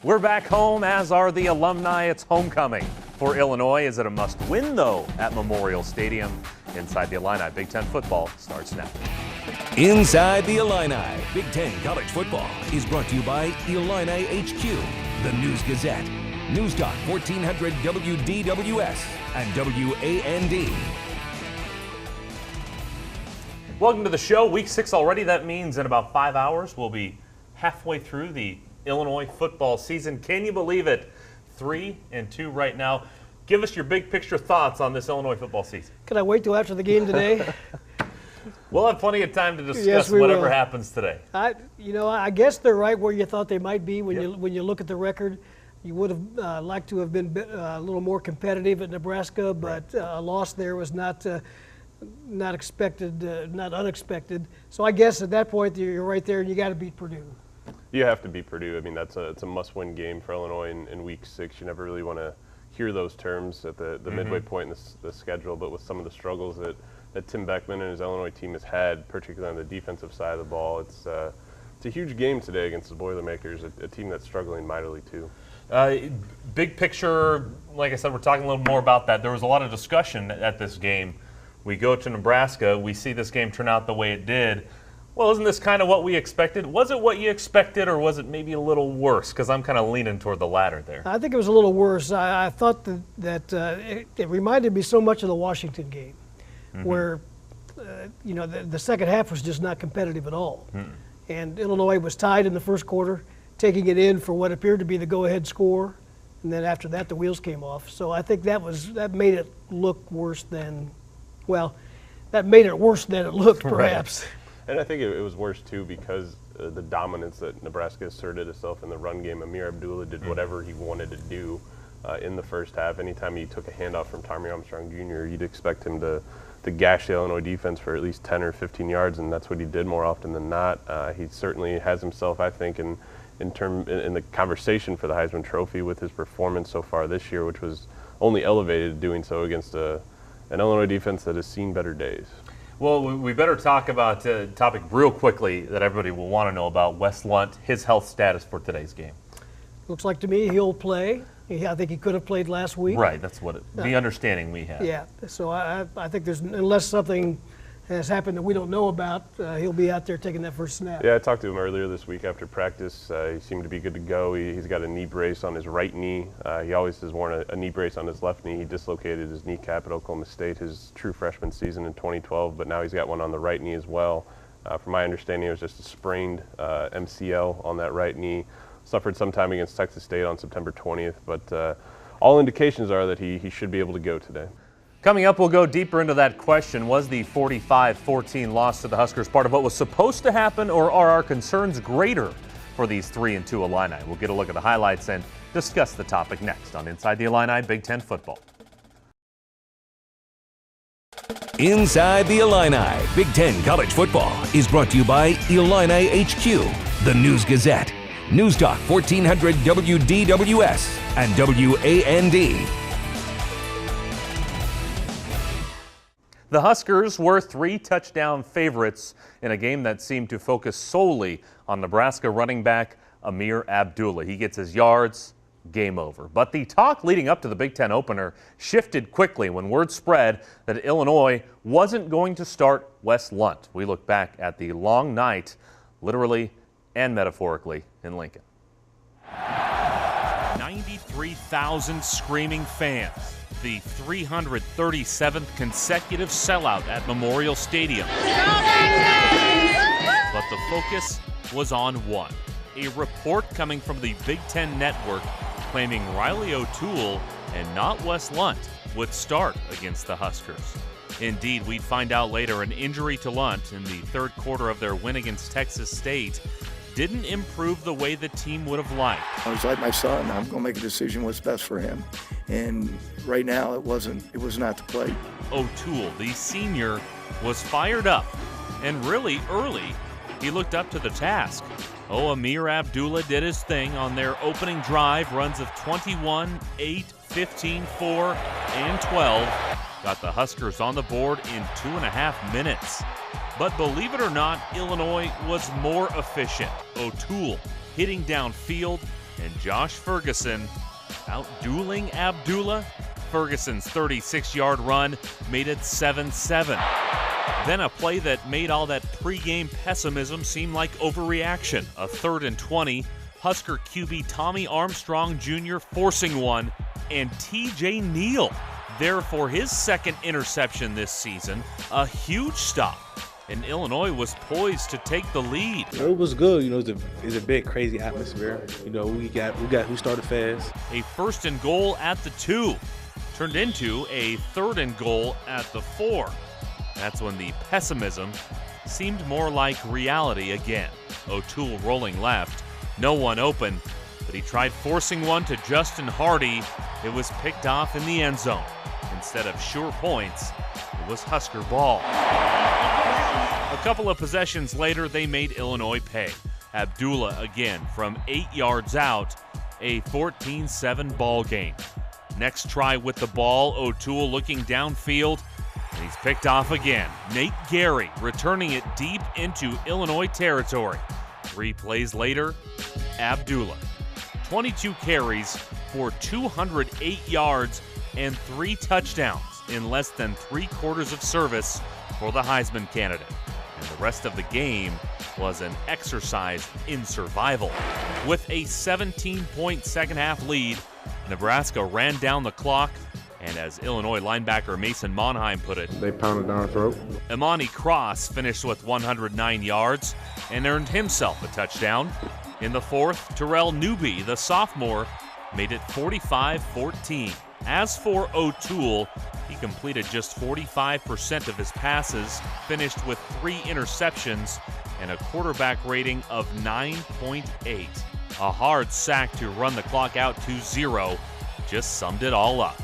We're back home, as are the alumni. It's homecoming for Illinois. Is it a must-win, though, at Memorial Stadium? Inside the Illini, Big Ten football starts now. Inside the Illini, Big Ten college football is brought to you by Illini HQ, the News Gazette, News Talk 1400 WDWS and WAND. Welcome to the show. Week 6 already. That means in about 5 hours we'll be halfway through the Illinois football season. Can you believe it? 3-2 right now. Give us your big picture thoughts on this Illinois football season. Can I wait till after the game today? We'll have plenty of time to discuss Yes, whatever happens today. I guess they're right where you thought they might be when you look at the record. You would have liked to have been a little more competitive at Nebraska, but a loss there was not expected, not unexpected. So I guess at that point you're right there, and you got to beat Purdue. You have to beat Purdue. I mean, it's a must-win game for Illinois in Week 6. You never really want to hear those terms at the midway point in the schedule, but with some of the struggles that Tim Beckman and his Illinois team has had, particularly on the defensive side of the ball, it's a huge game today against the Boilermakers, a team that's struggling mightily too. Big picture, like I said, we're talking a little more about that. There was a lot of discussion at this game. We go to Nebraska, we see this game turn out the way it did. Well, isn't this kind of what we expected? Was it what you expected, or was it maybe a little worse? Because I'm kind of leaning toward the latter there. I think it was a little worse. I thought that it reminded me so much of the Washington game, where the second half was just not competitive at all. And Illinois was tied in the first quarter, taking it in for what appeared to be the go-ahead score, and then after that the wheels came off. So I think that made it look worse than, that made it worse than it looked, perhaps. Right. And I think it was worse too because the dominance that Nebraska asserted itself in the run game. Amir Abdullah did whatever he wanted to do in the first half. Anytime he took a handoff from Tommy Armstrong Jr., you'd expect him to gash the Illinois defense for at least 10 or 15 yards, and that's what he did more often than not. He certainly has himself, I think, in the conversation for the Heisman Trophy with his performance so far this year, which was only elevated doing so against an Illinois defense that has seen better days. Well, we better talk about a topic real quickly that everybody will want to know about. Wes Lunt, his health status for today's game. Looks like to me he'll play. I think he could have played last week. Right, that's what the understanding we have. Yeah, so I think unless something has happened that we don't know about, he'll be out there taking that first snap. Yeah, I talked to him earlier this week after practice. He seemed to be good to go. He's got a knee brace on his right knee. He always has worn a knee brace on his left knee. He dislocated his kneecap at Oklahoma State his true freshman season in 2012, but now he's got one on the right knee as well. From my understanding, it was just a sprained MCL on that right knee. Suffered sometime against Texas State on September 20th, but all indications are that he should be able to go today. Coming up, we'll go deeper into that question. Was the 45-14 loss to the Huskers part of what was supposed to happen, or are our concerns greater for these 3-2 Illini? We'll get a look at the highlights and discuss the topic next on Inside the Illini Big Ten Football. Inside the Illini, Big Ten college football is brought to you by Illini HQ, the News Gazette, News Talk 1400 WDWS and WAND. The Huskers were 3-touchdown favorites in a game that seemed to focus solely on Nebraska running back Amir Abdullah. He gets his yards, game over. But the talk leading up to the Big Ten opener shifted quickly when word spread that Illinois wasn't going to start Wes Lunt. We look back at the long night, literally and metaphorically, in Lincoln. 93,000 screaming fans. The 337th consecutive sellout at Memorial Stadium. But the focus was on one. A report coming from the Big Ten Network claiming Riley O'Toole and not Wes Lunt would start against the Huskers. Indeed, we'd find out later an injury to Lunt in the third quarter of their win against Texas State didn't improve the way the team would have liked. I was like my son. I'm going to make a decision what's best for him. And right now, it was not the play. O'Toole, the senior, was fired up. And really early, he looked up to the task. Amir Abdullah did his thing on their opening drive, runs of 21, 8, 15, 4, and 12. Got the Huskers on the board in 2.5 minutes. But believe it or not, Illinois was more efficient. O'Toole hitting downfield, and Josh Ferguson out-dueling Abdullah. Ferguson's 36-yard run made it 7-7. Then a play that made all that pregame pessimism seem like overreaction. A 3rd and 20, Husker QB Tommy Armstrong Jr. forcing one, and TJ Neal there for his 2nd interception this season. A huge stop, and Illinois was poised to take the lead. It was good. It's a big, crazy atmosphere. We got who started fast. A 1st and goal at the 2 turned into a 3rd and goal at the 4. That's when the pessimism seemed more like reality again. O'Toole rolling left, no one open, but he tried forcing one to Justin Hardy. It was picked off in the end zone. Instead of sure points, it was Husker ball. A couple of possessions later, they made Illinois pay. Abdullah again from 8 yards out, a 14-7 ball game. Next try with the ball, O'Toole looking downfield, and he's picked off again. Nate Gary returning it deep into Illinois territory. 3 plays later, Abdullah. 22 carries for 208 yards and 3 touchdowns in less than 3/4 of service for the Heisman candidate. And the rest of the game was an exercise in survival. With a 17-point second-half lead, Nebraska ran down the clock, and as Illinois linebacker Mason Monheim put it, they pounded down our throat. Imani Cross finished with 109 yards and earned himself a touchdown. In the 4th, Terrell Newby, the sophomore, made it 45-14. As for O'Toole, he completed just 45% of his passes, finished with 3 interceptions, and a quarterback rating of 9.8. A hard sack to run the clock out to 0 just summed it all up.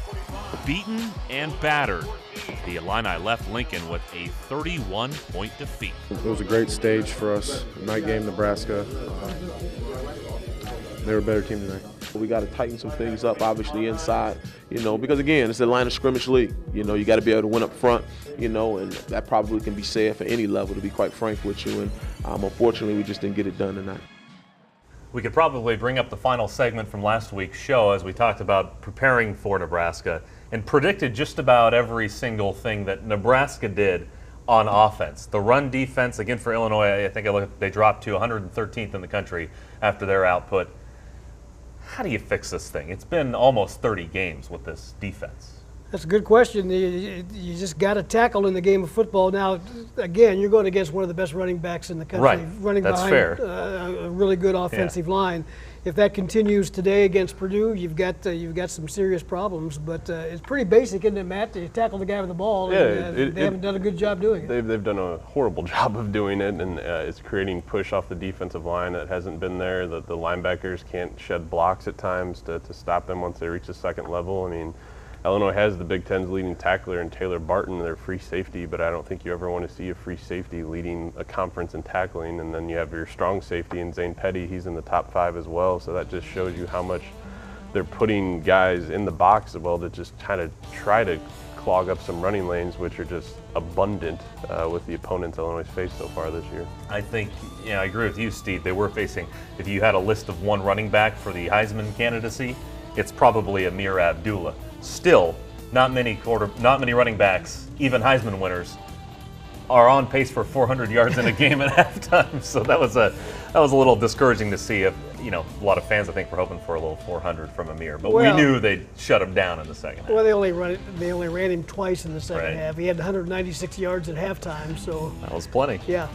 Beaten and battered, the Illini left Lincoln with a 31-point defeat. It was a great stage for us. Night game, Nebraska. They were a better team tonight. We got to tighten some things up, obviously, inside, because, again, it's the line of scrimmage league. You got to be able to win up front, and that probably can be said for any level, to be quite frank with you. And unfortunately, we just didn't get it done tonight. We could probably bring up the final segment from last week's show as we talked about preparing for Nebraska and predicted just about every single thing that Nebraska did on offense. The run defense, again, for Illinois, I think they dropped to 113th in the country after their output. How do you fix this thing? It's been almost 30 games with this defense. That's a good question. You just got to tackle in the game of football. Now, again, you're going against one of the best running backs in the country, right. running That's behind fair. A really good offensive line. If that continues today against Purdue, you've got some serious problems. But it's pretty basic, isn't it, Matt? You tackle the guy with the ball. And, they haven't done a good job doing it. They've done a horrible job of doing it, and it's creating push off the defensive line that hasn't been there. The linebackers can't shed blocks at times to stop them once they reach the second level. I mean, Illinois has the Big Ten's leading tackler in Taylor Barton, their free safety, but I don't think you ever want to see a free safety leading a conference in tackling. And then you have your strong safety in Zane Petty. He's in the top 5 as well, so that just shows you how much they're putting guys in the box as well to just kind of try to clog up some running lanes, which are just abundant with the opponents Illinois faced so far this year. I think, I agree with you, Steve. They were facing, if you had a list of one running back for the Heisman candidacy, it's probably Amir Abdullah. Still, not many running backs, even Heisman winners, are on pace for 400 yards in a game at halftime. So that was a little discouraging to see. If a lot of fans, I think, were hoping for a little 400 from Amir, but we knew they'd shut him down in the second half. Well, they only ran him twice in the second half. He had 196 yards at halftime, so that was plenty. Yeah.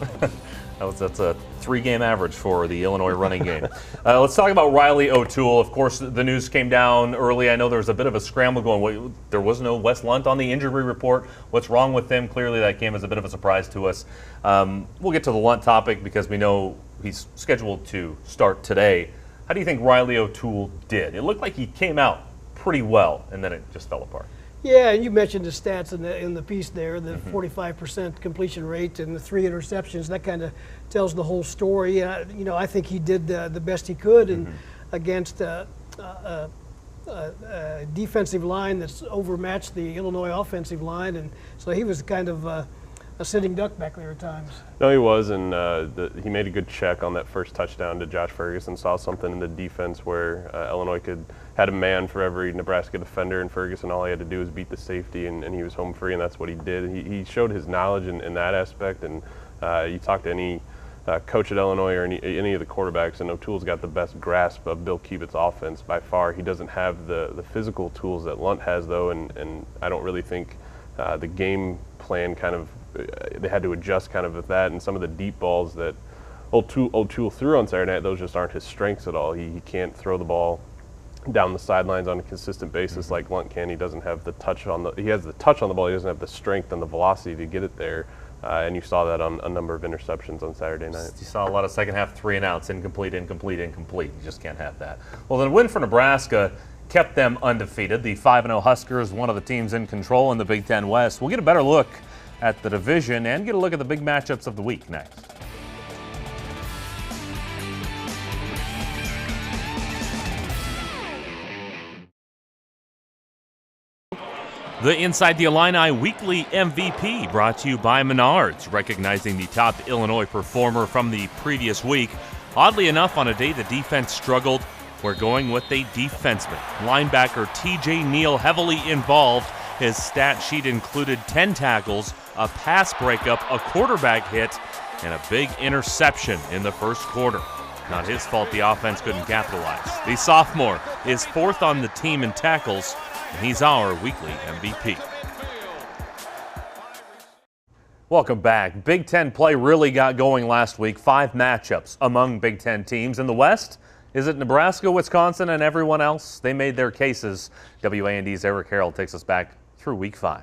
That's a 3-game average for the Illinois running game. Let's talk about Riley O'Toole. Of course, the news came down early. I know there was a bit of a scramble going. There was no Wes Lunt on the injury report. What's wrong with him? Clearly, that came as a bit of a surprise to us. We'll get to the Lunt topic because we know he's scheduled to start today. How do you think Riley O'Toole did? It looked like he came out pretty well, and then it just fell apart. Yeah, and you mentioned the stats in the piece there, the 45% completion rate and the 3 interceptions. That kind of tells the whole story. I think he did the best he could against a defensive line that's overmatched the Illinois offensive line, and so he was kind of a sitting duck back there at times. No, he was, and he made a good check on that first touchdown to Josh Ferguson. Saw something in the defense where Illinois had a man for every Nebraska defender, and Ferguson, all he had to do was beat the safety, and he was home free, and that's what he did. He showed his knowledge in that aspect, and you talk to any coach at Illinois or any of the quarterbacks, and O'Toole's got the best grasp of Bill Keebett's offense by far. He doesn't have the physical tools that Lunt has, though, and I don't really think the game plan they had to adjust kind of with that, and some of the deep balls that O'Toole threw on Saturday night, those just aren't his strengths at all. He can't throw the ball down the sidelines on a consistent basis like Lunt can. He doesn't have the touch he has the touch on the ball, he doesn't have the strength and the velocity to get it there. And you saw that on a number of interceptions on Saturday night. You saw a lot of second half 3 and outs, incomplete. You just can't have that. Well, the win for Nebraska kept them undefeated. The 5-0 Huskers, one of the teams in control in the Big Ten West. We'll get a better look at the division and get a look at the big matchups of the week next. The Inside the Illini Weekly MVP brought to you by Menards, recognizing the top Illinois performer from the previous week. Oddly enough, on a day the defense struggled, we're going with a defenseman. Linebacker TJ Neal heavily involved. His stat sheet included 10 tackles, a pass breakup, a quarterback hit, and a big interception in the first quarter. Not his fault the offense couldn't capitalize. The sophomore is 4th on the team in tackles, and he's our weekly MVP. Welcome back. Big Ten play really got going last week. 5 matchups among Big Ten teams. In the West, is it Nebraska, Wisconsin, and everyone else? They made their cases. WAND's Eric Harrell takes us back through week 5.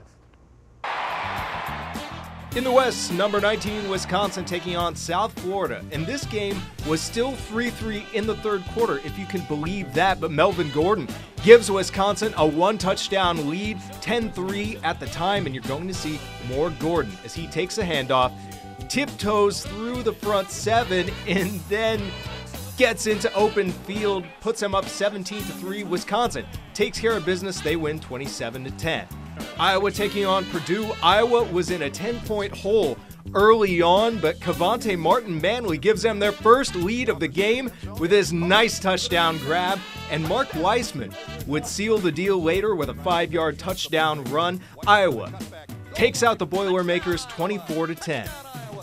In the West, number 19, Wisconsin taking on South Florida. And this game was still 3-3 in the third quarter, if you can believe that. But Melvin Gordon gives Wisconsin a 1-touchdown lead, 10-3 at the time. And you're going to see more Gordon as he takes a handoff, tiptoes through the front 7, and then gets into open field, puts him up 17-3. Wisconsin takes care of business. They win 27-10. Iowa taking on Purdue. Iowa was in a 10-point hole early on, but Cavante Martin-Manley gives them their first lead of the game with his nice touchdown grab, and Mark Weissman would seal the deal later with a 5-yard touchdown run. Iowa takes out the Boilermakers 24-10.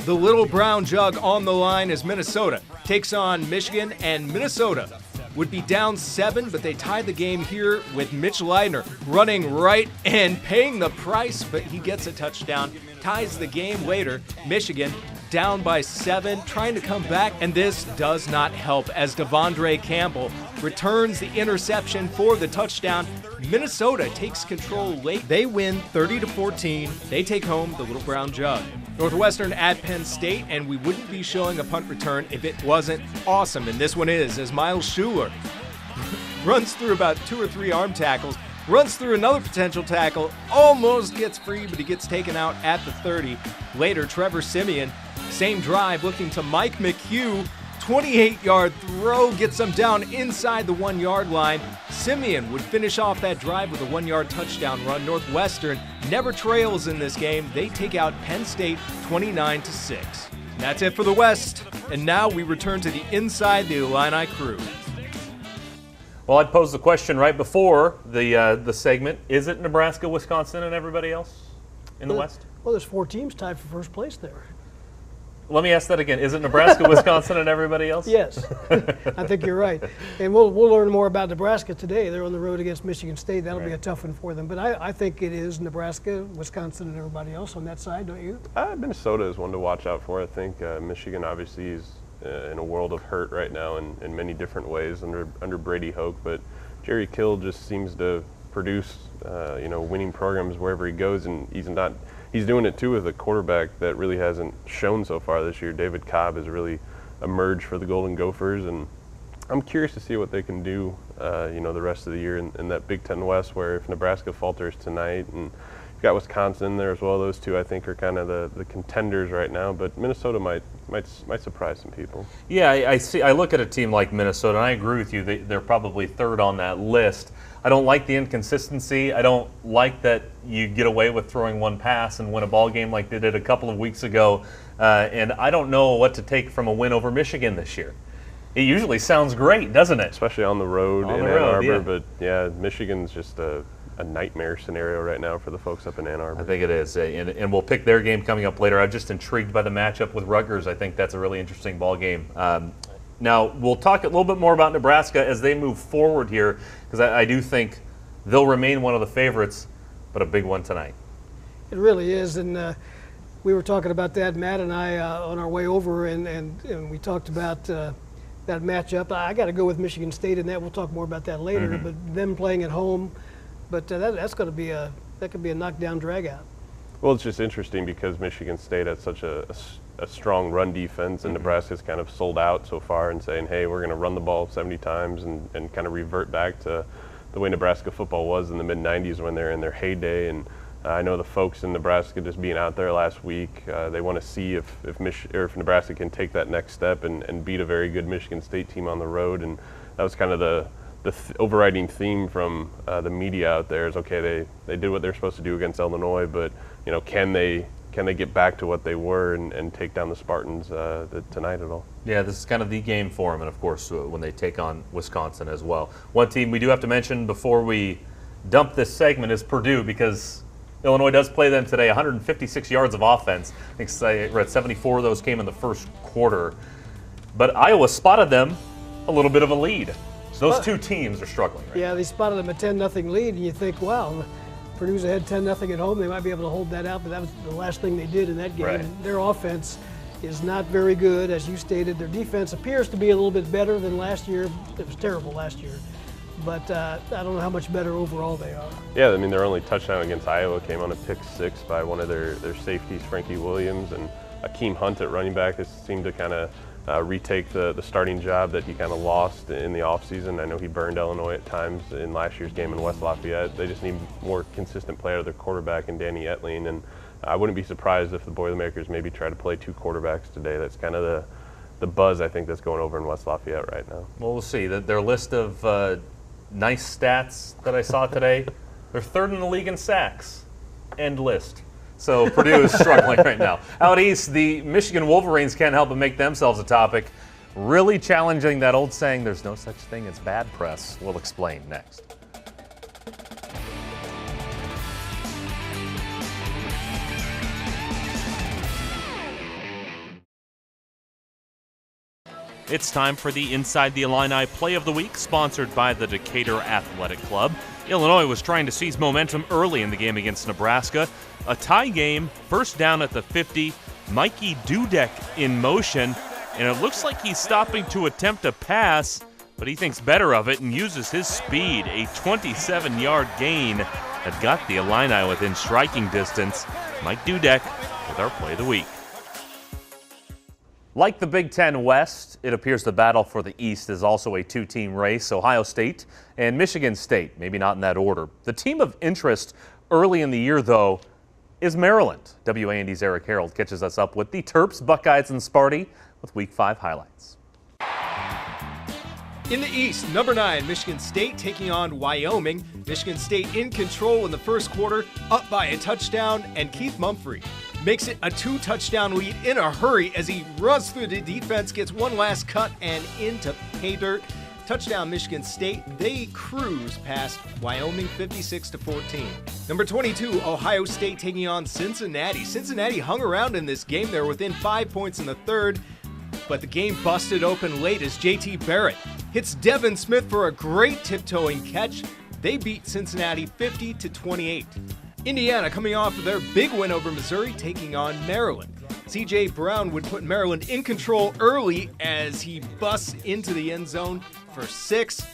The Little Brown Jug on the line as Minnesota takes on Michigan, and Minnesota would be down 7, but they tied the game here with Mitch Leidner running right and paying the price, but he gets a touchdown, ties the game later. Michigan down by 7, trying to come back, and this does not help as Devondre Campbell returns the interception for the touchdown. Minnesota takes control late. They win 30-14. They take home the Little Brown Jug. Northwestern at Penn State, and we wouldn't be showing a punt return if it wasn't awesome, and this one is, as Miles Schuler runs through about 2 or 3 arm tackles, runs through another potential tackle, almost gets free, but he gets taken out at the 30. Later, Trevor Siemian, same drive, looking to Mike McHugh, 28-yard throw gets him down inside the 1-yard line. Siemian would finish off that drive with a 1-yard touchdown run. Northwestern never trails in this game. They take out Penn State 29-6. And that's it for the West. And now we return to the Inside the Illini crew. Well, I'd pose the question right before the segment. Is it Nebraska, Wisconsin, and everybody else in the West? Well, there's 4 teams tied for first place there. Let me ask that again. Is it Nebraska, Wisconsin, and everybody else? Yes, I think you're right. And we'll learn more about Nebraska today. They're on the road against Michigan State. That'll be a tough one for them. But I think it is Nebraska, Wisconsin, and everybody else on that side, don't you? Minnesota is one to watch out for. I think Michigan obviously is in a world of hurt right now in many different ways under Brady Hoke. But Jerry Kill just seems to produce winning programs wherever he goes, and he's doing it too with a quarterback that really hasn't shown so far this year. David Cobb has really emerged for the Golden Gophers, and I'm curious to see what they can do, the rest of the year in that Big Ten West, where if Nebraska falters tonight, and you've got Wisconsin there as well, those two I think are kind of the contenders right now, but Minnesota might might surprise some people. Yeah, I see. I look at a team like Minnesota, and I agree with you. They're probably third on that list. I don't like the inconsistency. I don't like that you get away with throwing one pass and win a ball game like they did a couple of weeks ago. And I don't know what to take from a win over Michigan this year. It usually sounds great, doesn't it? Especially on the road in Ann Arbor. Yeah. But yeah, Michigan's just a nightmare scenario right now for the folks up in Ann Arbor. I think it is, and we'll pick their game coming up later. I'm just intrigued by the matchup with Rutgers. I think that's a really interesting ball game. Now, we'll talk a little bit more about Nebraska as they move forward here, because I do think they'll remain one of the favorites, but a big one tonight. It really is, and we were talking about that, Matt and I, on our way over, and we talked about that matchup. I got to go with Michigan State in that. We'll talk more about that later, but them playing at home, but that's going to be that could be a knockdown drag-out. Well, it's just interesting because Michigan State has such a strong run defense, and Nebraska's kind of sold out so far and saying, hey, we're going to run the ball 70 times and kind of revert back to the way Nebraska football was in the mid-'90s when they're in their heyday. And I know the folks in Nebraska just being out there last week, they want to see if Nebraska can take that next step and beat a very good Michigan State team on the road. And that was kind of the overriding theme from the media out there is, okay, they did what they're supposed to do against Illinois, but can they get back to what they were and take down the Spartans tonight at all? Yeah, this is kind of the game for them, and of course when they take on Wisconsin as well. One team we do have to mention before we dump this segment is Purdue, because Illinois does play them today. 156 yards of offense. I think we're at 74 of those came in the first quarter. But Iowa spotted them a little bit of a lead. So those two teams are struggling right Yeah, they spotted them a 10-0 lead, and you think, wow, Purdue's ahead 10-0 at home. They might be able to hold that out, but that was the last thing they did in that game. Right. Their offense is not very good, as you stated. Their defense appears to be a little bit better than last year. It was terrible last year. But I don't know how much better overall they are. Yeah, I mean, their only touchdown against Iowa came on a pick six by one of their safeties, Frankie Williams, and Akeem Hunt at running back has seemed to kind of retake the starting job that he kind of lost in the offseason. I know he burned Illinois at times in last year's game in West Lafayette. They just need more consistent play out of their quarterback and Danny Etling, and I wouldn't be surprised if the Boilermakers maybe try to play two quarterbacks today. That's kind of the buzz I think that's going over in West Lafayette right now. Well, we'll see. Their list of nice stats that I saw today, they're third in the league in sacks. End list. So Purdue is struggling right now. Out east, the Michigan Wolverines can't help but make themselves a topic, really challenging that old saying, there's no such thing as bad press. We'll explain next. It's time for the Inside the Illini Play of the Week, sponsored by the Decatur Athletic Club. Illinois was trying to seize momentum early in the game against Nebraska. A tie game, first down at the 50, Mikey Dudek in motion, and it looks like he's stopping to attempt a pass, but he thinks better of it and uses his speed. A 27-yard gain that got the Illini within striking distance. Mike Dudek with our Play of the Week. Like the Big Ten West, it appears the battle for the East is also a two-team race. Ohio State and Michigan State, maybe not in that order. The team of interest early in the year, though, is Maryland. WAND's Eric Harold catches us up with the Terps, Buckeyes, and Sparty with Week 5 highlights. In the East, number 9, Michigan State taking on Wyoming. Michigan State in control in the first quarter, up by a touchdown, and Keith Mumphrey makes it a 2-touchdown lead in a hurry as he runs through the defense, gets one last cut, and into pay dirt. Touchdown Michigan State. They cruise past Wyoming 56-14. Number 22, Ohio State taking on Cincinnati. Cincinnati hung around in this game. They were within 5 points in the third, but the game busted open late as J.T. Barrett hits Devin Smith for a great tiptoeing catch. They beat Cincinnati 50-28. Indiana coming off of their big win over Missouri, taking on Maryland. C.J. Brown would put Maryland in control early as he busts into the end zone for 6.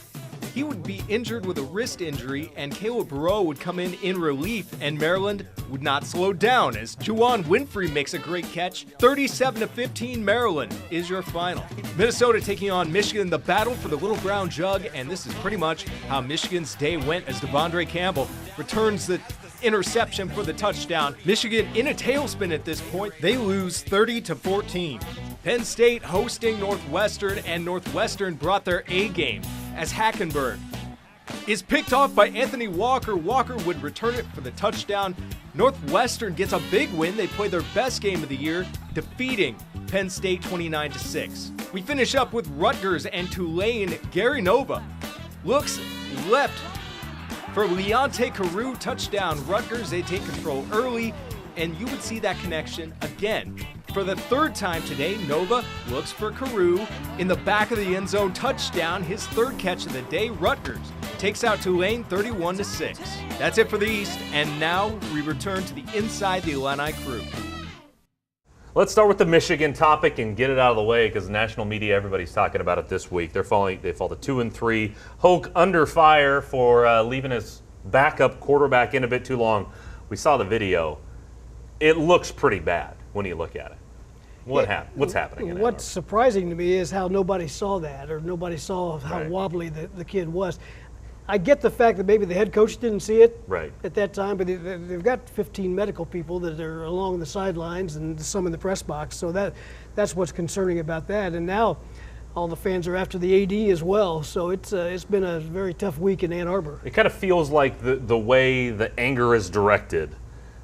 He would be injured with a wrist injury, and Caleb Burrow would come in relief, and Maryland would not slow down as Juwan Winfrey makes a great catch. 37-15 Maryland is your final. Minnesota taking on Michigan, the battle for the Little Brown Jug, and this is pretty much how Michigan's day went as Devondre Campbell returns the interception for the touchdown. Michigan in a tailspin at this point. They lose 30-14. Penn State hosting Northwestern, and Northwestern brought their A game as Hackenberg is picked off by Anthony Walker. Walker would return it for the touchdown. Northwestern gets a big win. They play their best game of the year, defeating Penn State 29-6. We finish up with Rutgers and Tulane. Gary Nova looks left for Leonte Carew, touchdown. Rutgers, they take control early, and you would see that connection again. For the third time today, Nova looks for Carew in the back of the end zone, touchdown, his third catch of the day. Rutgers takes out Tulane 31-6. That's it for the East, and now we return to the Inside the Illini crew. Let's start with the Michigan topic and get it out of the way because national media, everybody's talking about it this week. They fall to 2-3. Hoke under fire for leaving his backup quarterback in a bit too long. We saw the video. It looks pretty bad when you look at it. What's happening in Ann What's surprising to me is how nobody saw that, or nobody saw how wobbly the kid was. I get the fact that maybe the head coach didn't see it at that time, but they've got 15 medical people that are along the sidelines and some in the press box, so that's what's concerning about that. And now all the fans are after the AD as well, so it's been a very tough week in Ann Arbor. It kind of feels like the way the anger is directed.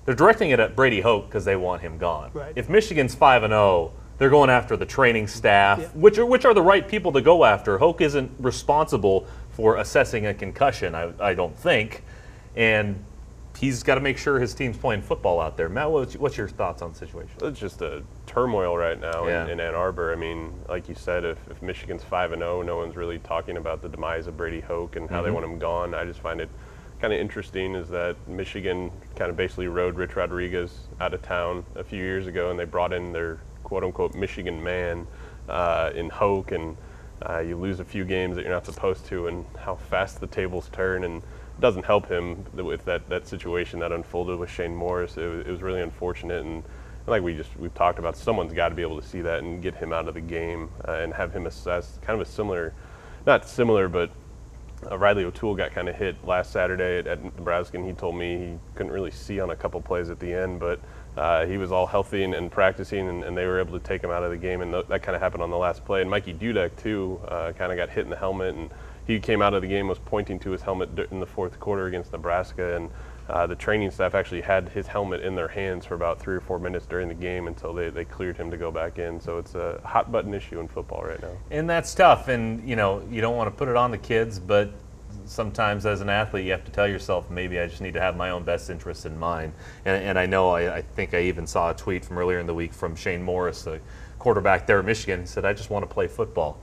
They're directing it at Brady Hoke because they want him gone. Right. If Michigan's 5-0, they're going after the training staff, which are the right people to go after. Hoke isn't responsible for assessing a concussion, I don't think, and he's got to make sure his team's playing football out there. Matt, what's your thoughts on the situation? It's just a turmoil right now in Ann Arbor. I mean, like you said, if Michigan's 5-0, no one's really talking about the demise of Brady Hoke and how they want him gone. I just find it kind of interesting is that Michigan kind of basically rode Rich Rodriguez out of town a few years ago, and they brought in their quote-unquote Michigan man in Hoke, and you lose a few games that you're not supposed to, and how fast the tables turn, and it doesn't help him with that situation that unfolded with Shane Morris. It was really unfortunate, and like we've talked about, someone's got to be able to see that and get him out of the game and have him assess kind of a similar, not similar, but Riley O'Toole got kind of hit last Saturday at Nebraska, and he told me he couldn't really see on a couple plays at the end, but he was all healthy and practicing, and they were able to take him out of the game, and that kind of happened on the last play. And Mikey Dudek, too, kind of got hit in the helmet, and he came out of the game, was pointing to his helmet in the fourth quarter against Nebraska, and the training staff actually had his helmet in their hands for about 3 or 4 minutes during the game until they cleared him to go back in. So it's a hot-button issue in football right now. And that's tough, and you don't want to put it on the kids, but sometimes as an athlete you have to tell yourself, maybe I just need to have my own best interests in mind. And I know, I think I even saw a tweet from earlier in the week from Shane Morris, the quarterback there at Michigan. He said, I just want to play football.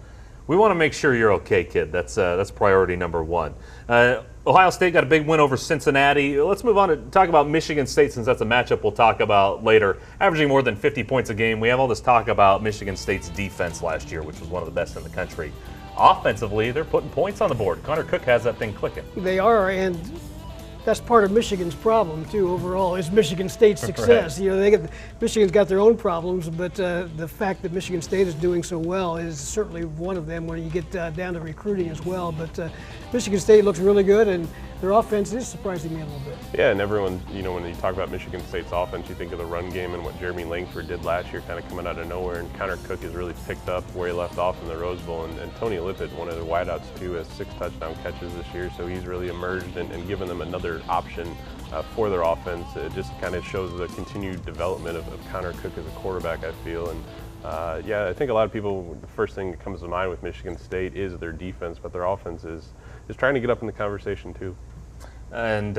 We want to make sure you're okay, kid. That's priority number one. Ohio State got a big win over Cincinnati. Let's move on to talk about Michigan State, since that's a matchup we'll talk about later. Averaging more than 50 points a game. We have all this talk about Michigan State's defense last year, which was one of the best in the country. Offensively, they're putting points on the board. Connor Cook has that thing clicking. They are, and that's part of Michigan's problem too. Overall, is Michigan State's success. Right. Michigan's got their own problems, but the fact that Michigan State is doing so well is certainly one of them. When you get down to recruiting as well, but Michigan State looks really good, and their offense is surprising me a little bit. Yeah, and everyone, when you talk about Michigan State's offense, you think of the run game and what Jeremy Langford did last year, kind of coming out of nowhere, and Connor Cook has really picked up where he left off in the Rose Bowl, and Tony Lippett, one of the wideouts too, has 6 touchdown catches this year, so he's really emerged and given them another option for their offense. It just kind of shows the continued development of Connor Cook as a quarterback, I feel. And I think a lot of people, the first thing that comes to mind with Michigan State is their defense, but their offense is trying to get up in the conversation too. And,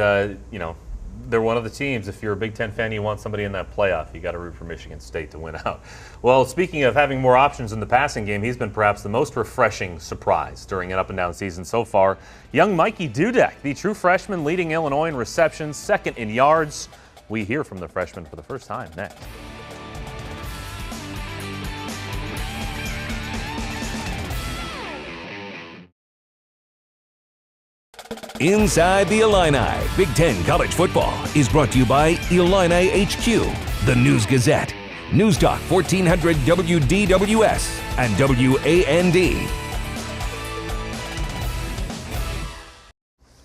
they're one of the teams. If you're a Big Ten fan, you want somebody in that playoff, you got to root for Michigan State to win out. Well, speaking of having more options in the passing game, he's been perhaps the most refreshing surprise during an up-and-down season so far. Young Mikey Dudek, the true freshman leading Illinois in receptions, second in yards. We hear from the freshman for the first time next. Inside the Illini, Big Ten College Football is brought to you by Illini HQ, the News Gazette, News Talk 1400 WDWS and WAND.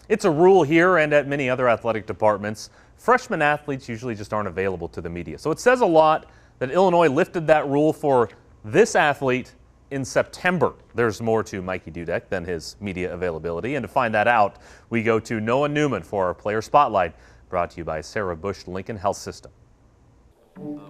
It's a rule here and at many other athletic departments. Freshman athletes usually just aren't available to the media. So it says a lot that Illinois lifted that rule for this athlete in September. There's more to Mikey Dudek than his media availability. And to find that out, we go to Noah Newman for our Player Spotlight, brought to you by Sarah Bush Lincoln Health System.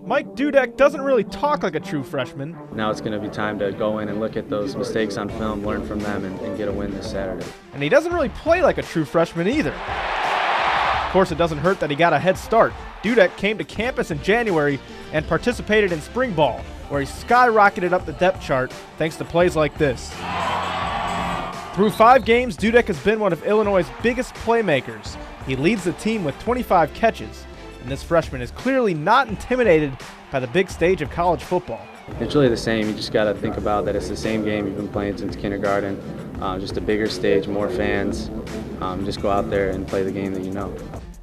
Mike Dudek doesn't really talk like a true freshman. Now it's going to be time to go in and look at those mistakes on film, learn from them, and get a win this Saturday. And he doesn't really play like a true freshman either. Of course, it doesn't hurt that he got a head start. Dudek came to campus in January and participated in spring ball, where he skyrocketed up the depth chart thanks to plays like this. Through 5 games, Dudek has been one of Illinois' biggest playmakers. He leads the team with 25 catches, and this freshman is clearly not intimidated by the big stage of college football. It's really the same. You just got to think about that it's the same game you've been playing since kindergarten, just a bigger stage, more fans. Just go out there and play the game that you know.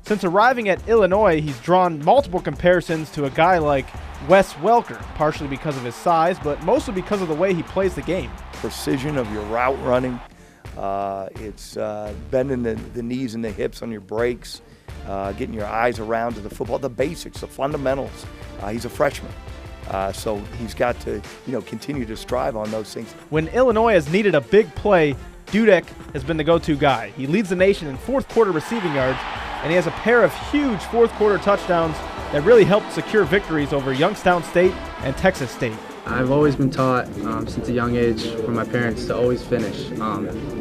Since arriving at Illinois, he's drawn multiple comparisons to a guy like Wes Welker, partially because of his size, but mostly because of the way he plays the game. Precision of your route running. It's bending the knees and the hips on your breaks, getting your eyes around to the football, the basics, the fundamentals. He's a freshman, so he's got to continue to strive on those things. When Illinois has needed a big play, Dudek has been the go-to guy. He leads the nation in fourth quarter receiving yards, and he has a pair of huge fourth quarter touchdowns that really helped secure victories over Youngstown State and Texas State. I've always been taught since a young age from my parents to always finish.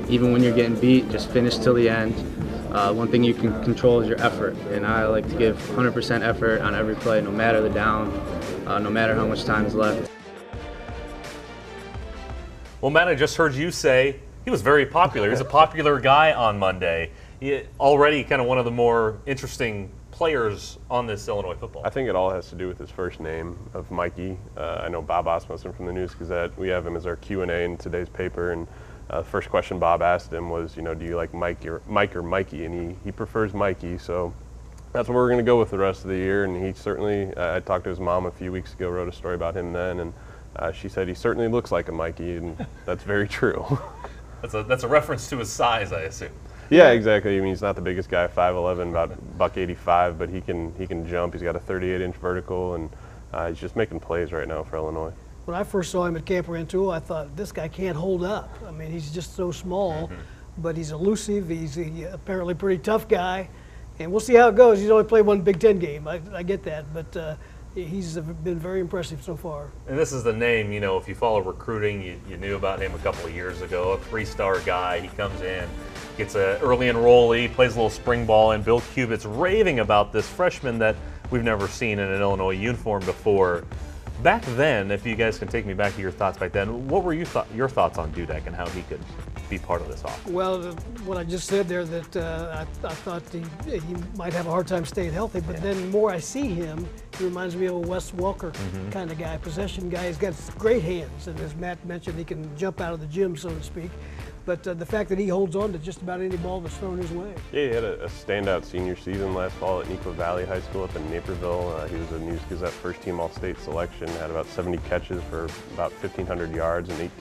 Even when you're getting beat, just finish till the end. One thing you can control is your effort, and I like to give 100% effort on every play, no matter the down, no matter how much time is left. Well, Matt, I just heard you say he was very popular. He was a popular guy on Monday. Already kind of one of the more interesting players on this Illinois football. I think it all has to do with his first name of Mikey. I know Bob Osmundson from the News Gazette. We have him as our Q&A in today's paper, and the first question Bob asked him was, do you like Mike or Mikey? And he prefers Mikey, so that's what we're going to go with the rest of the year. And he certainly, I talked to his mom a few weeks ago, wrote a story about him then, and she said he certainly looks like a Mikey, and that's very true. That's a reference to his size, I assume. Yeah, exactly. I mean, he's not the biggest guy, 5'11", about $185, but he can jump. He's got a 38-inch vertical, and he's just making plays right now for Illinois. When I first saw him at Camp Rantoul, I thought, this guy can't hold up. I mean, he's just so small, but he's elusive. He's apparently a pretty tough guy, and we'll see how it goes. He's only played one Big Ten game. I get that, but he's been very impressive so far. And this is the name, if you follow recruiting, you knew about him a couple of years ago, a 3-star guy. He comes in, gets an early enrollee, plays a little spring ball, and Bill Cubit's raving about this freshman that we've never seen in an Illinois uniform before. Back then, if you guys can take me back to your thoughts back then, what were your thoughts on Dudek and how he could be part of this offense? Well, what I just said there, that I thought he might have a hard time staying healthy, but then the more I see him, he reminds me of a Wes Welker kind of guy, possession guy. He's got great hands, and as Matt mentioned, he can jump out of the gym, so to speak. But the fact that he holds on to just about any ball that's thrown his way. Yeah, he had a standout senior season last fall at Neuqua Valley High School up in Naperville. He was a News Gazette first-team All-State selection, had about 70 catches for about 1,500 yards and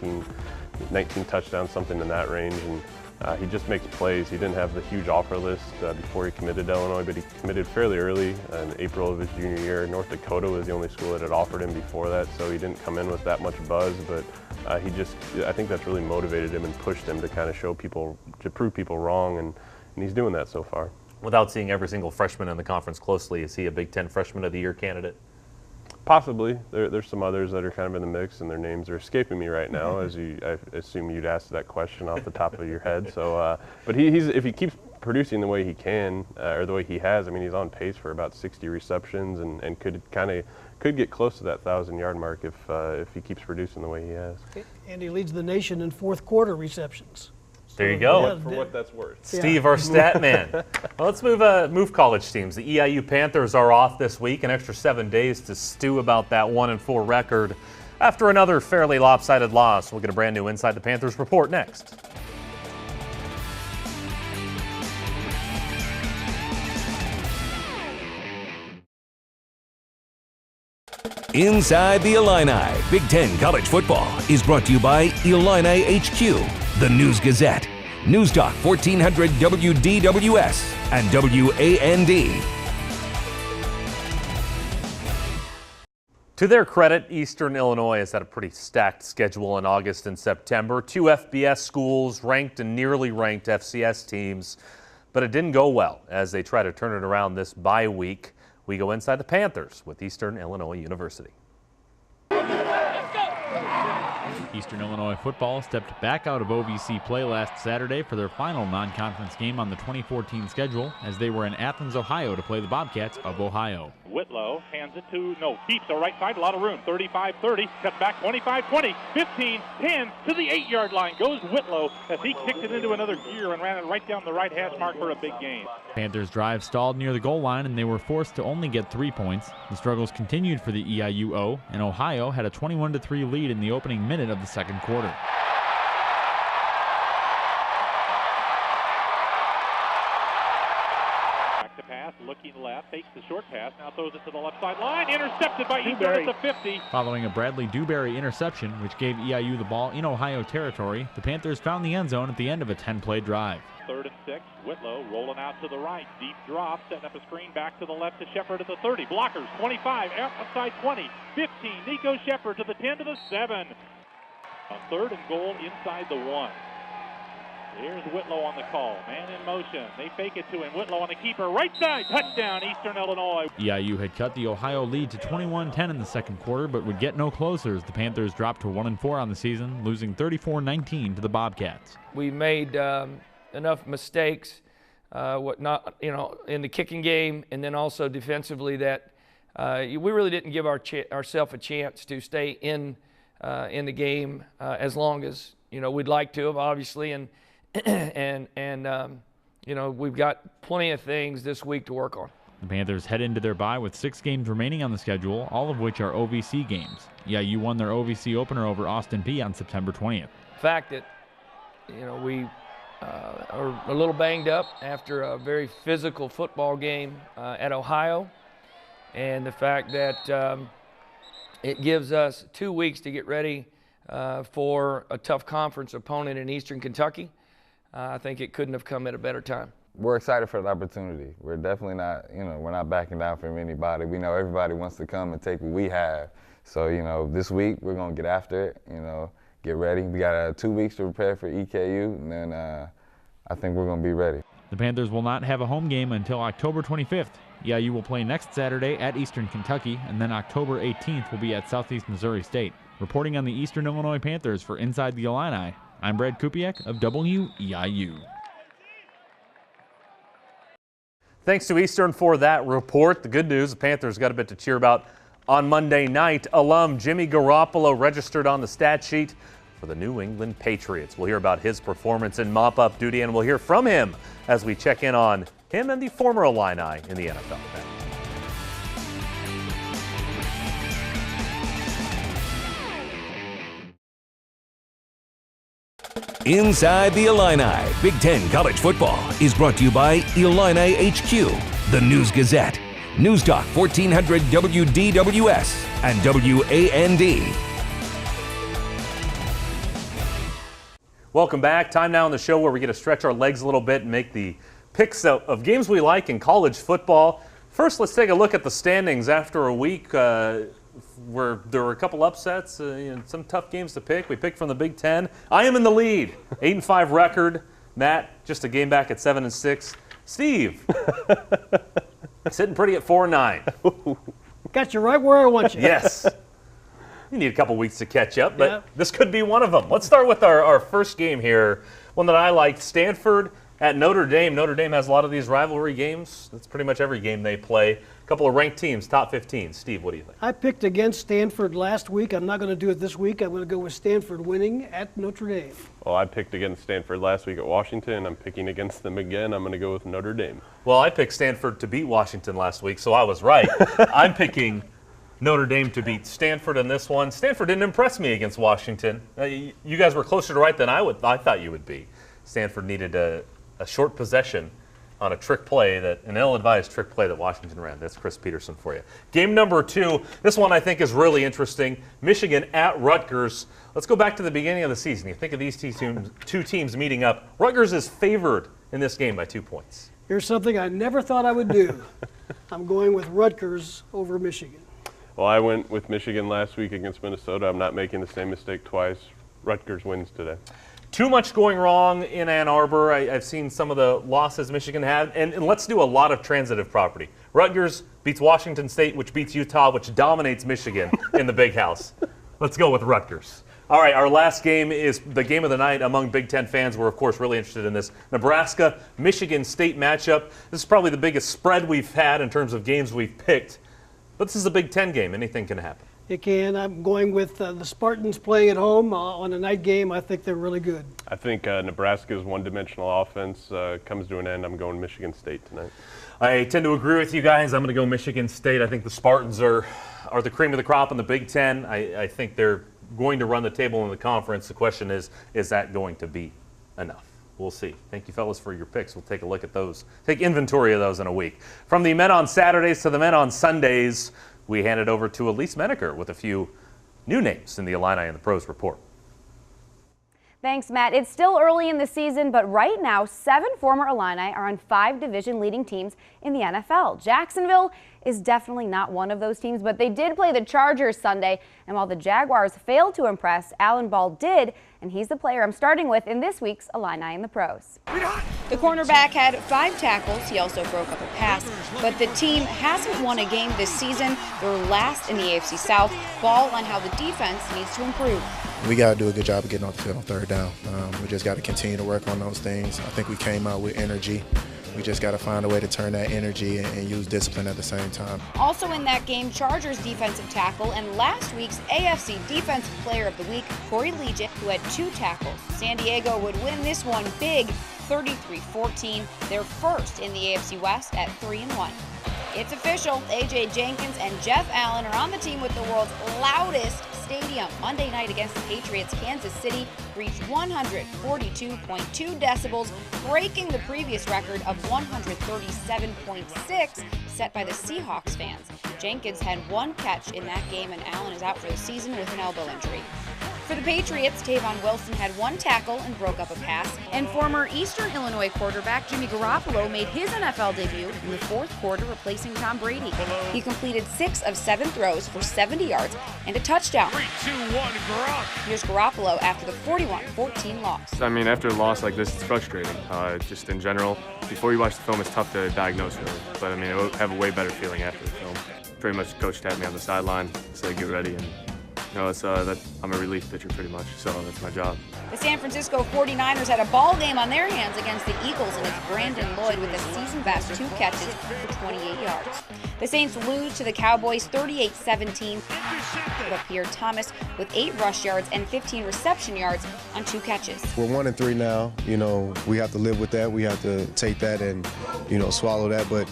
19 touchdowns, something in that range. And he just makes plays. He didn't have the huge offer list before he committed to Illinois, but he committed fairly early in April of his junior year. North Dakota was the only school that had offered him before that, so he didn't come in with that much buzz, but I think that's really motivated him and pushed him to kind of prove people wrong, and he's doing that so far. Without seeing every single freshman in the conference closely, is he a Big Ten Freshman of the Year candidate? Possibly. There's some others that are kind of in the mix, and their names are escaping me right now, I assume you'd ask that question off the top of your head. So, but if he keeps producing the way he can, or the way he has, I mean, he's on pace for about 60 receptions, and could get close to that 1,000-yard mark if he keeps producing the way he has. And he leads the nation in fourth quarter receptions. There you go. For what that's worth. Steve, our stat man. Well, let's move college teams. The EIU Panthers are off this week, an extra 7 days to stew about that 1-4 record after another fairly lopsided loss. We'll get a brand new Inside the Panthers report next. Inside the Illini, Big Ten College Football is brought to you by Illini HQ, the News Gazette, News Talk 1400 WDWS, and WAND. To their credit, Eastern Illinois has had a pretty stacked schedule in August and September. 2 FBS schools, ranked and nearly ranked FCS teams, but it didn't go well as they try to turn it around this bye week. We go inside the Panthers with Eastern Illinois University. Eastern Illinois football stepped back out of OVC play last Saturday for their final non-conference game on the 2014 schedule as they were in Athens, Ohio to play the Bobcats of Ohio. Whitlow hands it to, keeps the right side, a lot of room, 35-30, cuts back 25-20, 15, 10, to the 8-yard line goes Whitlow as he kicked it into another gear and ran it right down the right hash mark for a big gain. Panthers' drive stalled near the goal line and they were forced to only get 3 points. The struggles continued for the EIUO, and Ohio had a 21-3 lead in the opening minute of the second quarter. Looking left, takes the short pass, now throws it to the left sideline, intercepted by Eastern at the 50. Following a Bradley Dewberry interception, which gave EIU the ball in Ohio territory, the Panthers found the end zone at the end of a 10-play drive. 3rd and 6, Whitlow rolling out to the right, deep drop, setting up a screen back to the left to Shepard at the 30. Blockers, 25, outside 20, 15, Nico Shepard to the 10 to the 7. A 3rd and goal inside the 1. Here's Whitlow on the call. Man in motion. They fake it to him. Whitlow on the keeper. Right side. Touchdown, Eastern Illinois. EIU had cut the Ohio lead to 21-10 in the second quarter, but would get no closer as the Panthers dropped to 1-4 on the season, losing 34-19 to the Bobcats. We made enough mistakes, in the kicking game, and then also defensively that we really didn't give ourselves a chance to stay in the game as long as we'd like to have, obviously, and we've got plenty of things this week to work on. The Panthers head into their bye with 6 games remaining on the schedule, all of which are OVC games. EIU won their OVC opener over Austin Peay on September 20th. The fact that we are a little banged up after a very physical football game at Ohio, and the fact that it gives us 2 weeks to get ready for a tough conference opponent in Eastern Kentucky. I think it couldn't have come at a better time. We're excited for the opportunity. We're definitely not, we're not backing down from anybody. We know everybody wants to come and take what we have. So, this week we're going to get after it, get ready. We got 2 weeks to prepare for EKU, and then I think we're going to be ready. The Panthers will not have a home game until October 25th. EIU will play next Saturday at Eastern Kentucky, and then October 18th will be at Southeast Missouri State. Reporting on the Eastern Illinois Panthers for Inside the Illini, I'm Brad Kupiak of WEIU. Thanks to Eastern for that report. The good news, the Panthers got a bit to cheer about on Monday night. Alum Jimmy Garoppolo registered on the stat sheet for the New England Patriots. We'll hear about his performance in mop-up duty, and we'll hear from him as we check in on him and the former Illini in the NFL. Inside the Illini, Big Ten College Football is brought to you by Illini HQ, the News Gazette, News Talk 1400 WDWS, and WAND. Welcome back. Time now on the show where we get to stretch our legs a little bit and make the picks of games we like in college football. First, let's take a look at the standings after a week where there were a couple upsets, some tough games to pick. We picked from the Big Ten. I am in the lead, 8-5 record. Matt, just a game back at 7-6. Steve, sitting pretty at 4-9. Got you right where I want you. Yes. You need a couple weeks to catch up, but This could be one of them. Let's start with our first game here, one that I liked, Stanford at Notre Dame. Notre Dame has a lot of these rivalry games. That's pretty much every game they play. A couple of ranked teams, top 15. Steve, what do you think? I picked against Stanford last week. I'm not going to do it this week. I'm going to go with Stanford winning at Notre Dame. Well, I picked against Stanford last week at Washington. I'm picking against them again. I'm going to go with Notre Dame. Well, I picked Stanford to beat Washington last week, so I was right. I'm picking Notre Dame to beat Stanford in this one. Stanford didn't impress me against Washington. You guys were closer to right than I thought you would be. Stanford needed a short possession on a trick play, an ill-advised trick play that Washington ran. That's Chris Peterson for you. Game number 2. This one I think is really interesting. Michigan at Rutgers. Let's go back to the beginning of the season. You think of these two teams meeting up. Rutgers is favored in this game by 2 points. Here's something I never thought I would do. I'm going with Rutgers over Michigan. Well, I went with Michigan last week against Minnesota. I'm not making the same mistake twice. Rutgers wins today. Too much going wrong in Ann Arbor. I've seen some of the losses Michigan had. And let's do a lot of transitive property. Rutgers beats Washington State, which beats Utah, which dominates Michigan in the Big House. Let's go with Rutgers. All right, our last game is the game of the night among Big Ten fans. We're, of course, really interested in this Nebraska-Michigan State matchup. This is probably the biggest spread we've had in terms of games we've picked. But this is a Big Ten game. Anything can happen. It can. I'm going with the Spartans playing at home on a night game. I think they're really good. I think Nebraska's one-dimensional offense comes to an end. I'm going Michigan State tonight. I tend to agree with you guys. I'm going to go Michigan State. I think the Spartans are the cream of the crop in the Big Ten. I think they're going to run the table in the conference. The question is that going to be enough? We'll see. Thank you, fellas, for your picks. We'll take a look at those, take inventory of those in a week. From the men on Saturdays to the men on Sundays, we hand it over to Elise Menaker with a few new names in the Illini and the Pros report. Thanks, Matt. It's still early in the season, but right now, 7 former Illini are on 5 division-leading teams in the NFL. Jacksonville is definitely not one of those teams, but they did play the Chargers Sunday, and while the Jaguars failed to impress, Alan Ball did, and he's the player I'm starting with in this week's Illini in the Pros. The cornerback had 5 tackles. He also broke up a pass, but the team hasn't won a game this season. They're last in the AFC South. Ball on how the defense needs to improve. We got to do a good job of getting off the field on third down. We just got to continue to work on those things. I think we came out with energy. We just got to find a way to turn that energy and use discipline at the same time. Also in that game, Chargers defensive tackle and last week's AFC Defensive Player of the Week, Corey Liuget, who had 2 tackles. San Diego would win this one big, 33-14. They're first in the AFC West at 3-1. It's official. A.J. Jenkins and Jeff Allen are on the team with the world's loudest stadium. Monday night against the Patriots, Kansas City reached 142.2 decibels, breaking the previous record of 137.6 set by the Seahawks fans. Jenkins had 1 catch in that game, and Allen is out for the season with an elbow injury. For the Patriots, Tavon Wilson had 1 tackle and broke up a pass, and former Eastern Illinois quarterback Jimmy Garoppolo made his NFL debut in the 4th quarter, replacing Tom Brady. He completed 6 of 7 throws for 70 yards and a touchdown. 3-2-1, Here's Garoppolo after the 41-14 loss. I mean, after a loss like this, it's frustrating. Just in general, before you watch the film, it's tough to diagnose really. But I mean, I have a way better feeling after the film. Pretty much the coach tapped me on the sideline, said get ready, and it's that I'm a relief pitcher pretty much, so that's my job. The San Francisco 49ers had a ball game on their hands against the Eagles, and it's Brandon Lloyd with a season-best 2 catches for 28 yards. The Saints lose to the Cowboys 38-17, but Pierre Thomas with 8 rush yards and 15 reception yards on 2 catches. We're 1-3 now. We have to live with that. We have to take that and, swallow that, but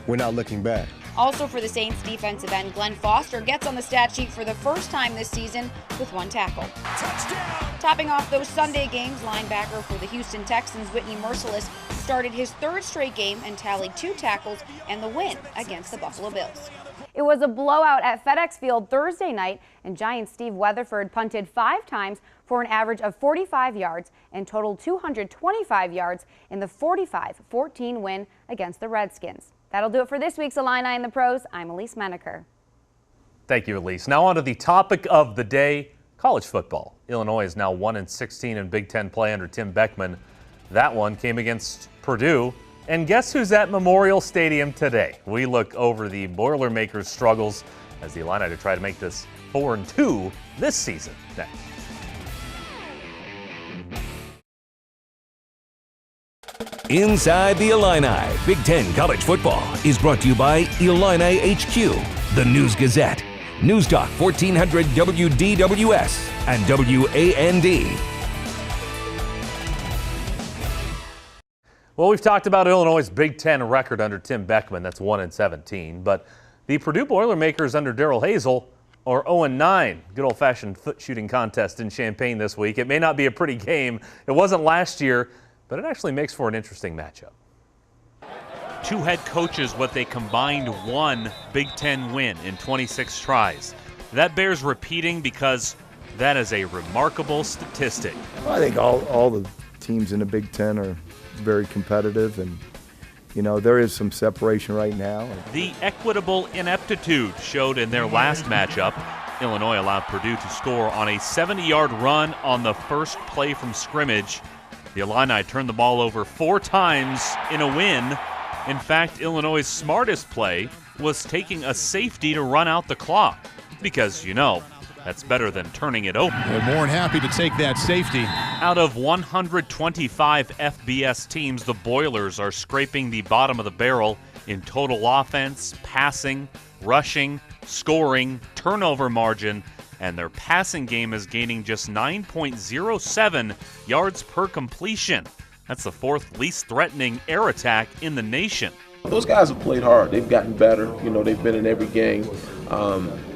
we're not looking back. Also for the Saints, defensive end Glenn Foster gets on the stat sheet for the first time this season with 1 tackle. Touchdown! Topping off those Sunday games, linebacker for the Houston Texans, Whitney Merciless, started his 3rd straight game and tallied 2 tackles and the win against the Buffalo Bills. It was a blowout at FedEx Field Thursday night, and Giants Steve Weatherford punted 5 times for an average of 45 yards and totaled 225 yards in the 45-14 win against the Redskins. That'll do it for this week's Illini in the Pros. I'm Elise Menaker. Thank you, Elise. Now on to the topic of the day, college football. Illinois is now 1-16 in Big Ten play under Tim Beckman. That one came against Purdue. And guess who's at Memorial Stadium today? We look over the Boilermakers' struggles as the Illini to try to make this 4-2 this season. Next. Inside the Illini, Big Ten College Football is brought to you by Illini HQ, the News Gazette, News Talk 1400 WDWS, and WAND. Well, we've talked about Illinois' Big Ten record under Tim Beckman. That's 1-17. But the Purdue Boilermakers under Darrell Hazel are 0-9. Good old-fashioned foot shooting contest in Champaign this week. It may not be a pretty game. It wasn't last year, but it actually makes for an interesting matchup. 2 head coaches, what they combined 1 Big Ten win in 26 tries. That bears repeating because that is a remarkable statistic. Well, I think all the teams in the Big Ten are very competitive, and you know, there is some separation right now. The equitable ineptitude showed in their last matchup. Illinois allowed Purdue to score on a 70-yard run on the first play from scrimmage. The Illini turned the ball over 4 times in a win. In fact, Illinois' smartest play was taking a safety to run out the clock because, you know, that's better than turning it over. They're more than happy to take that safety. Out of 125 FBS teams, the Boilers are scraping the bottom of the barrel in total offense, passing, rushing, scoring, turnover margin, and their passing game is gaining just 9.07 yards per completion. That's the 4th least threatening air attack in the nation. Those guys have played hard. They've gotten better. You know, they've been in every game.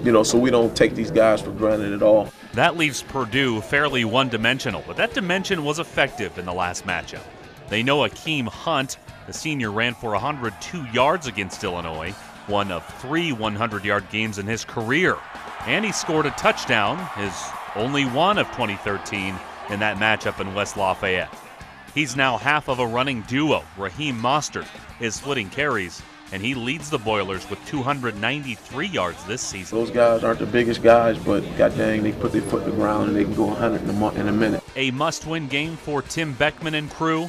You know, so we don't take these guys for granted at all. That leaves Purdue fairly one-dimensional, but that dimension was effective in the last matchup. They know Akeem Hunt, the senior, ran for 102 yards against Illinois, one of 3 100-yard games in his career. And he scored a touchdown, his only one of 2013, in that matchup in West Lafayette. He's now half of a running duo. Raheem Mostert is splitting carries, and he leads the Boilers with 293 yards this season. Those guys aren't the biggest guys, but god dang, they put their foot in the ground and they can go 100 in a minute. A must-win game for Tim Beckman and crew.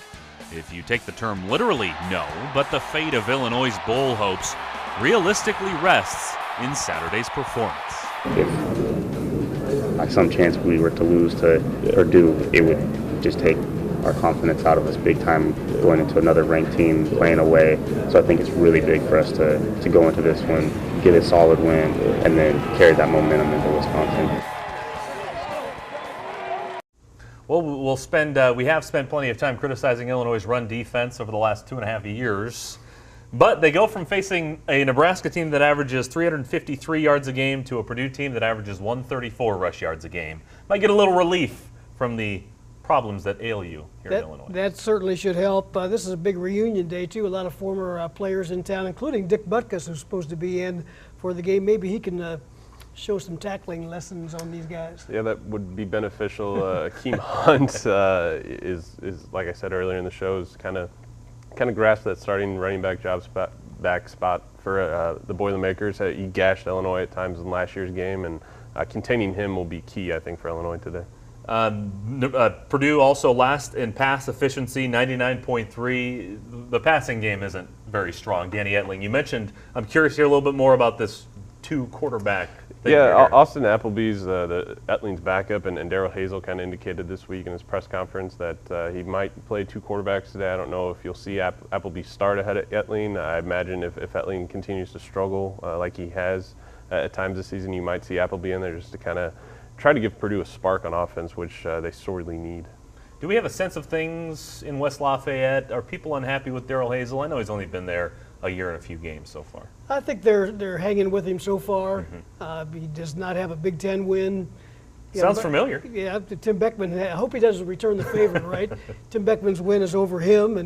If you take the term literally, no, but the fate of Illinois' bowl hopes realistically rests in Saturday's performance. If by some chance we were to lose to Purdue, it would just take our confidence out of us big time going into another ranked team playing away. So I think it's really big for us to go into this one, get a solid win, and then carry that momentum into Wisconsin. Well, we have spent plenty of time criticizing Illinois' run defense over the last 2.5 years. But they go from facing a Nebraska team that averages 353 yards a game to a Purdue team that averages 134 rush yards a game. Might get a little relief from the problems that ail you here in Illinois. That certainly should help. This is a big reunion day, too. A lot of former players in town, including Dick Butkus, who's supposed to be in for the game. Maybe he can show some tackling lessons on these guys. Yeah, that would be beneficial. Akeem Hunt is, like I said earlier in the show, is kind of grasped that starting running back spot for the Boilermakers. He gashed Illinois at times in last year's game, and containing him will be key, I think, for Illinois today. Purdue also last in pass efficiency, 99.3. The passing game isn't very strong. Danny Etling, you mentioned, I'm curious to hear a little bit more about this 2-quarterback thing. Yeah, Austin Appleby's the Etling's backup, and Daryl Hazel kind of indicated this week in his press conference that he might play 2 quarterbacks today. I don't know if you'll see Appleby start ahead of Etling. I imagine if Etling continues to struggle like he has at times this season, you might see Appleby in there just to kind of try to give Purdue a spark on offense, which they sorely need. Do we have a sense of things in West Lafayette? Are people unhappy with Daryl Hazel? I know he's only been there a year and a few games so far. I think they're hanging with him so far. He does not have a Big Ten win. Sounds familiar. Yeah, Tim Beckman. I hope he doesn't return the favor, right? Tim Beckman's win is over him,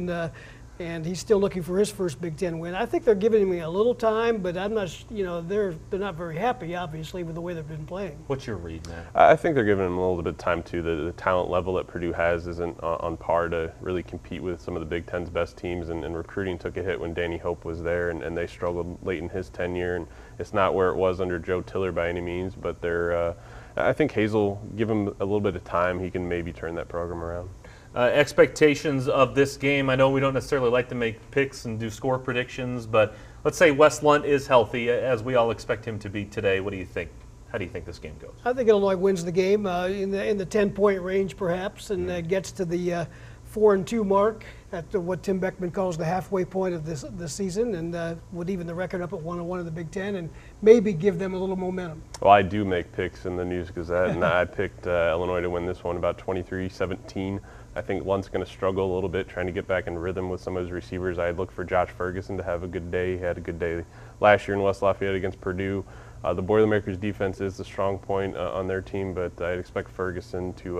and he's still looking for his first Big Ten win. I think they're giving him a little time, but I'm not. They're not very happy, obviously, with the way they've been playing. What's your read, Matt? I think they're giving him a little bit of time too. The talent level that Purdue has isn't on par to really compete with some of the Big Ten's best teams, and recruiting took a hit when Danny Hope was there, and they struggled late in his tenure. And it's not where it was under Joe Tiller by any means, but they're. I think Hazel, give him a little bit of time, he can maybe turn that program around. Expectations of this game. I know we don't necessarily like to make picks and do score predictions, but let's say Wes Lunt is healthy, as we all expect him to be today. What do you think? How do you think this game goes? I think Illinois wins the game in the 10-point range, perhaps, and gets to the 4-2 mark at what Tim Beckman calls the halfway point of this season, and would even the record up at 1-1 in the Big Ten, and maybe give them a little momentum. Well, I do make picks in the News Gazette, and I picked Illinois to win this one about 23-17. I think Lunt's going to struggle a little bit trying to get back in rhythm with some of his receivers. I'd look for Josh Ferguson to have a good day. He had a good day last year in West Lafayette against Purdue. The Boilermakers defense is the strong point on their team, but I'd expect Ferguson to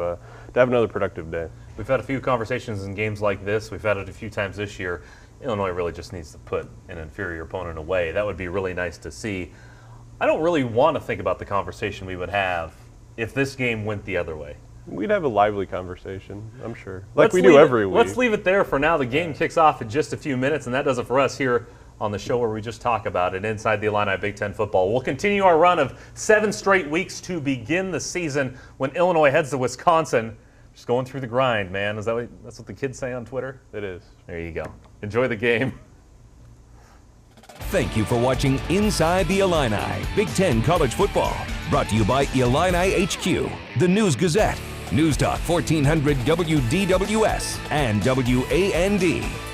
have another productive day. We've had a few conversations in games like this. We've had it a few times this year. Illinois really just needs to put an inferior opponent away. That would be really nice to see. I don't really want to think about the conversation we would have if this game went the other way. We'd have a lively conversation, I'm sure, like we do every week. Let's leave it there for now. The game kicks off in just a few minutes, and that does it for us here on the show where we just talk about it inside the Illini Big Ten football. We'll continue our run of 7 straight weeks to begin the season when Illinois heads to Wisconsin. Just going through the grind, man. That's what the kids say on Twitter? It is. There you go. Enjoy the game. Thank you for watching Inside the Illini Big Ten College Football. Brought to you by Illini HQ, the News Gazette, News Talk 1400 WDWS, and WAND.